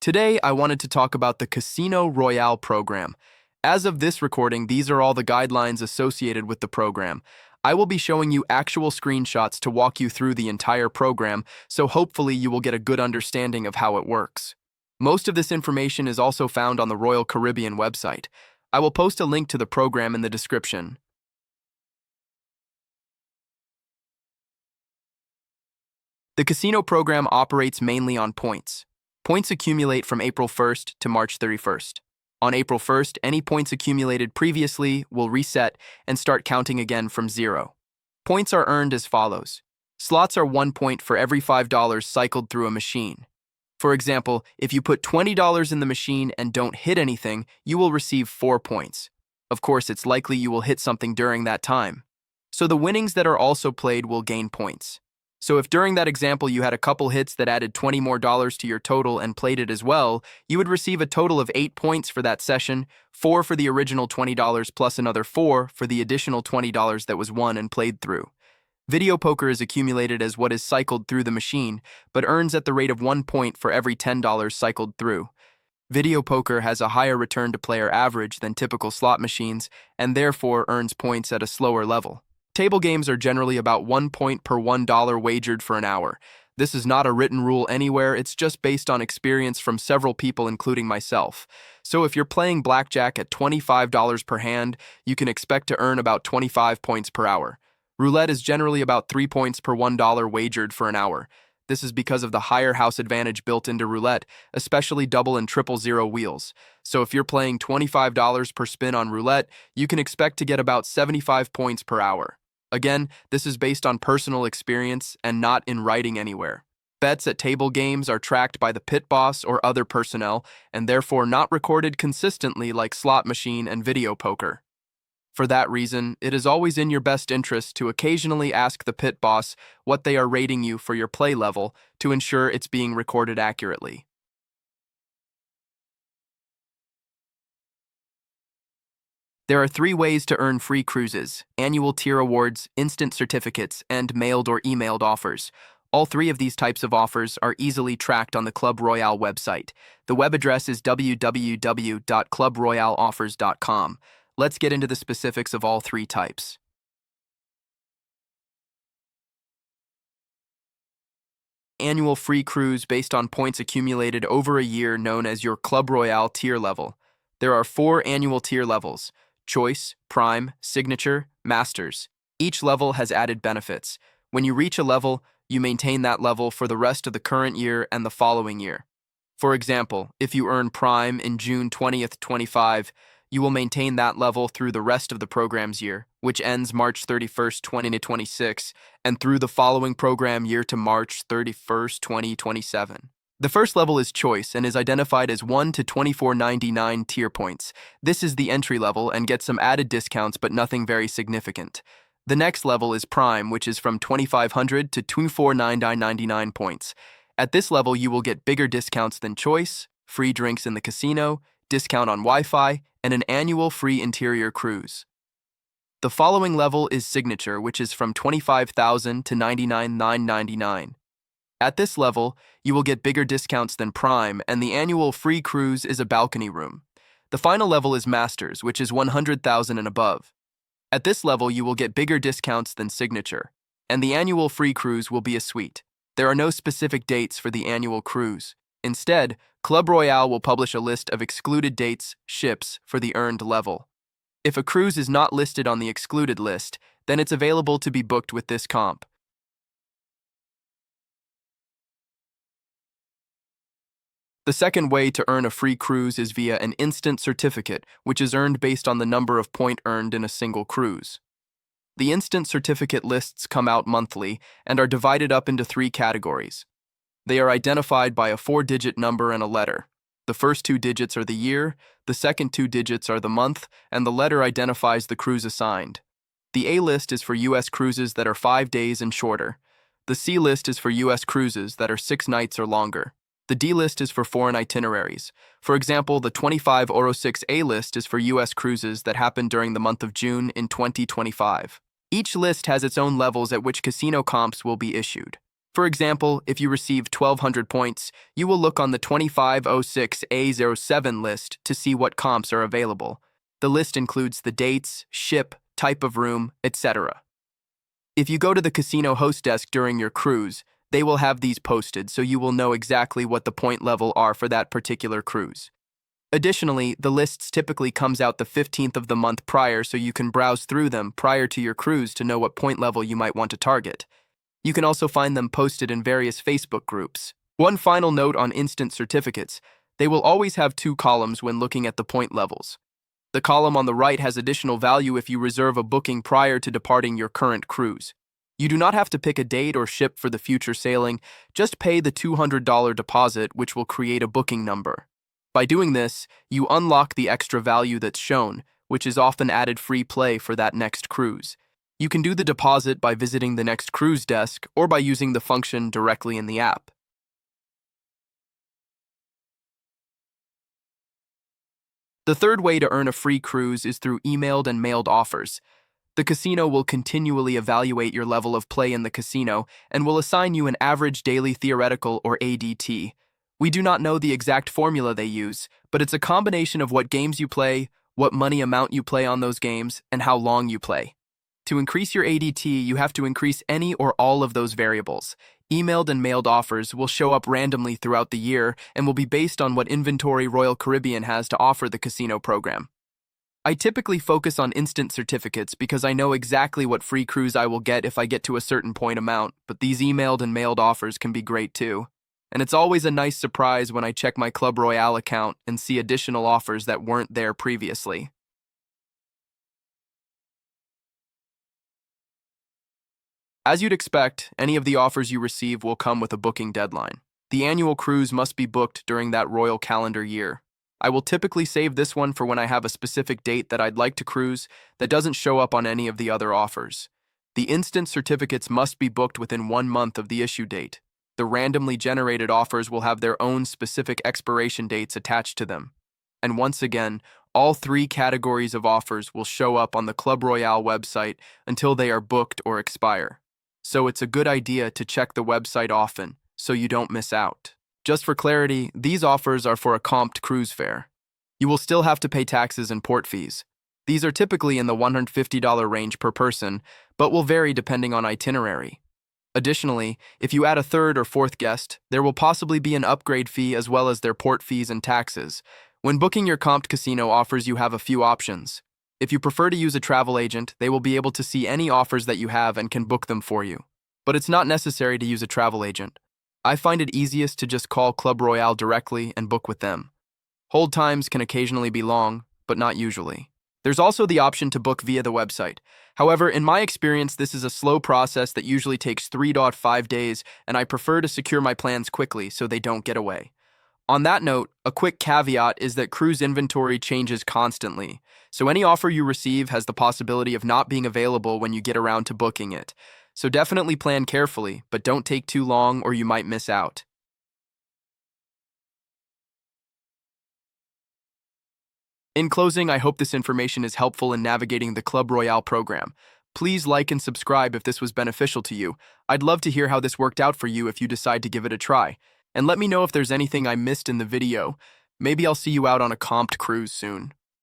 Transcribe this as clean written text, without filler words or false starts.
Today, I wanted to talk about the Casino Royale program. As of this recording, these are all the guidelines associated with the program. I will be showing you actual screenshots to walk you through the entire program, so hopefully you will get a good understanding of how it works. Most of this information is also found on the Royal Caribbean website. I will post a link to the program in the description. The casino program operates mainly on points. Points accumulate from April 1st to March 31st. On April 1st, any points accumulated previously will reset and start counting again from zero. Points are earned as follows. Slots are 1 point for every $5 cycled through a machine. For example, if you put $20 in the machine and don't hit anything, you will receive 4 points. Of course, it's likely you will hit something during that time. So the winnings that are also played will gain points. So if during that example you had a couple hits that added $20 more to your total and played it as well, you would receive a total of 8 points for that session, 4 for the original $20 plus another 4 for the additional $20 that was won and played through. Video poker is accumulated as what is cycled through the machine, but earns at the rate of 1 point for every $10 cycled through. Video poker has a higher return to player average than typical slot machines and therefore earns points at a slower level. Table games are generally about 1 point per $1 wagered for an hour. This is not a written rule anywhere, it's just based on experience from several people including myself. So if you're playing blackjack at $25 per hand, you can expect to earn about 25 points per hour. Roulette is generally about 3 points per $1 wagered for an hour. This is because of the higher house advantage built into roulette, especially double and triple zero wheels. So if you're playing $25 per spin on roulette, you can expect to get about 75 points per hour. Again, this is based on personal experience and not in writing anywhere. Bets at table games are tracked by the pit boss or other personnel and therefore not recorded consistently like slot machine and video poker. For that reason, it is always in your best interest to occasionally ask the pit boss what they are rating you for your play level to ensure it's being recorded accurately. There are 3 ways to earn free cruises: annual tier awards, instant certificates, and mailed or emailed offers. All 3 of these types of offers are easily tracked on the Club Royale website. The web address is www.clubroyaleoffers.com. Let's get into the specifics of all 3 types. Annual free cruise based on points accumulated over a year, known as your Club Royale tier level. There are 4 annual tier levels: Choice, Prime, Signature, Masters. Each level has added benefits. When you reach a level, you maintain that level for the rest of the current year and the following year. For example, if you earn Prime in June 20th, 25, you will maintain that level through the rest of the program's year, which ends March 31st, 2026, and through the following program year to March 31st, 2027. The first level is Choice and is identified as 1 to 24.99 tier points. This is the entry level and gets some added discounts but nothing very significant. The next level is Prime, which is from 2,500 to 24.99 points. At this level, you will get bigger discounts than Choice, free drinks in the casino, discount on Wi-Fi, and an annual free interior cruise. The following level is Signature, which is from 25,000 to 99,999. At this level, you will get bigger discounts than Prime, and the annual free cruise is a balcony room. The final level is Masters, which is 100,000 and above. At this level, you will get bigger discounts than Signature, and the annual free cruise will be a suite. There are no specific dates for the annual cruise. Instead, Club Royale will publish a list of excluded dates, ships, for the earned level. If a cruise is not listed on the excluded list, then it's available to be booked with this comp. The second way to earn a free cruise is via an instant certificate, which is earned based on the number of points earned in a single cruise. The instant certificate lists come out monthly and are divided up into 3 categories. They are identified by a 4-digit number and a letter. The first 2 digits are the year, the second 2 digits are the month, and the letter identifies the cruise assigned. The A list is for U.S. cruises that are 5 days and shorter. The C list is for U.S. cruises that are 6 nights or longer. The D list is for foreign itineraries. For example, the 2506 A list is for U.S. cruises that happen during the month of June in 2025. Each list has its own levels at which casino comps will be issued. For example, if you receive 1,200 points, you will look on the 2506A07 list to see what comps are available. The list includes the dates, ship, type of room, etc. If you go to the casino host desk during your cruise, they will have these posted so you will know exactly what the point level are for that particular cruise. Additionally, the lists typically comes out the 15th of the month prior so you can browse through them prior to your cruise to know what point level you might want to target. You can also find them posted in various Facebook groups. One final note on instant certificates: they will always have two columns when looking at the point levels. The column on the right has additional value if you reserve a booking prior to departing your current cruise. You do not have to pick a date or ship for the future sailing, just pay the $200 deposit, which will create a booking number. By doing this, you unlock the extra value that's shown, which is often added free play for that next cruise. You can do the deposit by visiting the next cruise desk or by using the function directly in the app. The third way to earn a free cruise is through emailed and mailed offers. The casino will continually evaluate your level of play in the casino and will assign you an average daily theoretical or ADT. We do not know the exact formula they use, but it's a combination of what games you play, what money amount you play on those games, and how long you play. To increase your ADT, you have to increase any or all of those variables. Emailed and mailed offers will show up randomly throughout the year and will be based on what inventory Royal Caribbean has to offer the casino program. I typically focus on instant certificates because I know exactly what free cruise I will get if I get to a certain point amount, but these emailed and mailed offers can be great too. And it's always a nice surprise when I check my Club Royale account and see additional offers that weren't there previously. As you'd expect, any of the offers you receive will come with a booking deadline. The annual cruise must be booked during that royal calendar year. I will typically save this one for when I have a specific date that I'd like to cruise that doesn't show up on any of the other offers. The instant certificates must be booked within 1 month of the issue date. The randomly generated offers will have their own specific expiration dates attached to them. And once again, all 3 categories of offers will show up on the Club Royale website until they are booked or expire. So it's a good idea to check the website often so you don't miss out. Just for clarity, these offers are for a comped cruise fare. You will still have to pay taxes and port fees. These are typically in the $150 range per person, but will vary depending on itinerary. Additionally, if you add a third or fourth guest, there will possibly be an upgrade fee as well as their port fees and taxes. When booking your comped casino offers, you have a few options. If you prefer to use a travel agent, they will be able to see any offers that you have and can book them for you. But it's not necessary to use a travel agent. I find it easiest to just call Club Royale directly and book with them. Hold times can occasionally be long, but not usually. There's also the option to book via the website. However, in my experience, this is a slow process that usually takes 3.5 days, and I prefer to secure my plans quickly so they don't get away. On that note, a quick caveat is that cruise inventory changes constantly, so any offer you receive has the possibility of not being available when you get around to booking it. So definitely plan carefully, but don't take too long or you might miss out. In closing, I hope this information is helpful in navigating the Club Royale program. Please like and subscribe if this was beneficial to you. I'd love to hear how this worked out for you if you decide to give it a try. And let me know if there's anything I missed in the video. Maybe I'll see you out on a comped cruise soon.